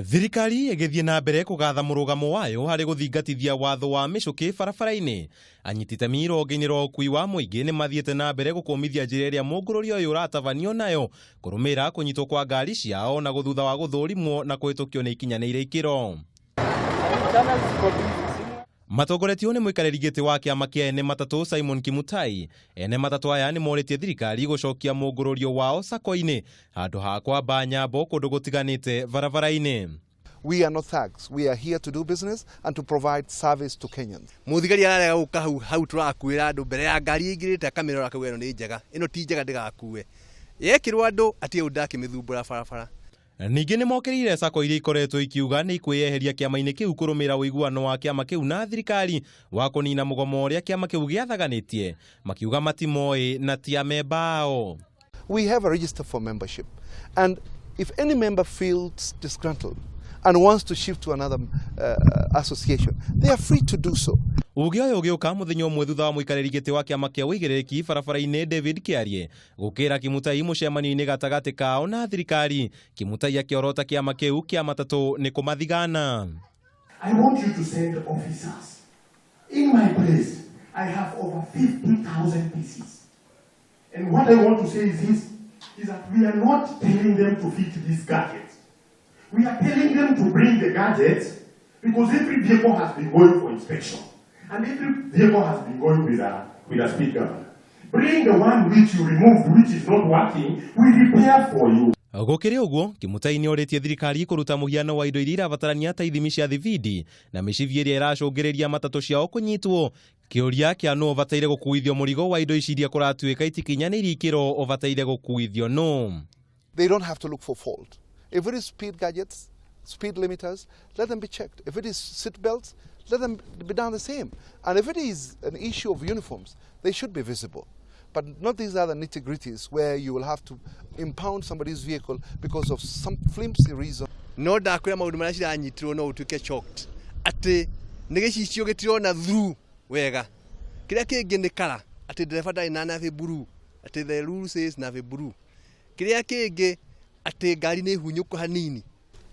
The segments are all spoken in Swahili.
Thirikari igithie na mbere kugatha murugamo wayo hari guthingatithia watho wa Michuki barabara-ini. Anyitite mirongo-ini ro ukui wa muingi ni mathiete na mbere gukumithia njira iria mungururio uratabanio nayo kurumira kunyitwo kwa ngari ciao na guthutha wa guthurimwo na kuhitukio ni ikinyaniirie ikiro. Matongoretio ni muikariri giti wa Kiama kia ene Matatu Simon Kimutai. Ene Matatu aya ni moritie thirikari gucokia mungururio wao sacco-ini handu ha kwamba nyambo kundu gutiganite barabara-ini. We are not thugs. We are here to do business and to provide service to Kenyans. Muthigari ararega guka hau turakuira andu mbere ya ngari ingirite kamera akawe eno ni njega ino ti njega ndigakue yekirwo andu atie undaki mithumbura barabara. Ningi ni mokirire sacco iria ikoretwo ikiuga ni ikweyeheria kiama-ini kiu kurumira uiguano wa kiama kiu na thirikari wa kunina mugomo uria kiama kiu giathaganitie, makiuga matimoi na ti amemba ao. We have a register for membership, and if any member feels disgruntled and wants to shift to another association, they are free to do so. Ugi oyo ugiuka muthenya umwe thutha wa muikariri giti wa kiama kia uigiriki barabara-ini David Kiarie gukira Kimutai mucemanio-ini gatagati kao na thirikari. Kimutai akiorota kiama kiu kia Matatu ni kumathigana. I want you to send officers. In my place, I have over 50,000 pieces. And what I want to say is this, is that we are not telling them to fit these gadgets. We are telling them to bring the gadgets because every vehicle has been going for inspection. And every vehicle has been going with a speaker. Bring the one which you removed, which is not working, we repair for you. Gukiri uguo, Kimutai ni oritie thirikari kuruta muhiano wa indo iria irabatarania ta ithimi cia thibidi na micivia iria iracungiriria matatu ciao kunyitwo. Kiuria kia no bataire gukuithio murigo wa indo ici iria kuratuika itikinyaniirie ikiro obataire gukuithio no. They don't have to look for fault. If it is speed gadgets, speed limiters, let them be checked. If it is seat belts, let them be done the same. And if it is an issue of uniforms, they should be visible. But not these other nitty-gritties where you will have to impound somebody's vehicle because of some flimsy reason. No ndakwira maundu maria ciranyitirwo no utuike shocked ati nigicicio gitirona through wega kiria kingi ni kara ati driver ndari na nave bururu ati the rule says nave bururu kiria kingi ati ngari ni hunyuku hanini.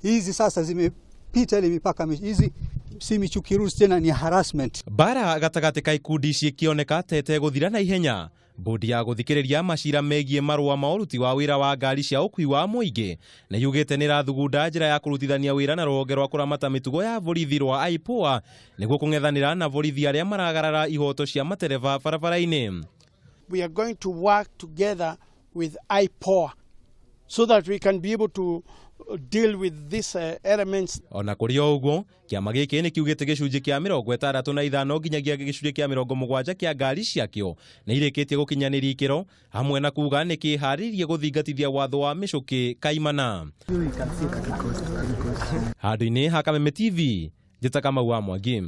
Hizi sasa zimepita ile mipaka, hizi si Michuki rules tena, ni harassment. Bara gatagati ka ikundi cikioneka tete guthira na ihenya. Bodi ya guthikiriria macira megie marua ma uruti wa wira wa ngari cia ukui wa muingi na yugite ni rathugunda njira ya kurutithania wira na ruhonge rwa kuramata mitugo ya borithi rwa MOA niguo kung'ethanira na borithi aria maragarara ihoto cia matereva barabara-ini. We are going to work together with MOA so that we can be able to deal with these elements. Ona kuri uguo, kiama giki ni kiugite gicunji kia 65 nginyagia gicunji kia 70 kia ngari ciakio na irikitie gukinyaniirie ikiro hamwe na kuga ni kiharirie guthingatithia watho wa Michuki kaimana. Handu-ini ha Kameme TV, Njatukano wa Mwangi.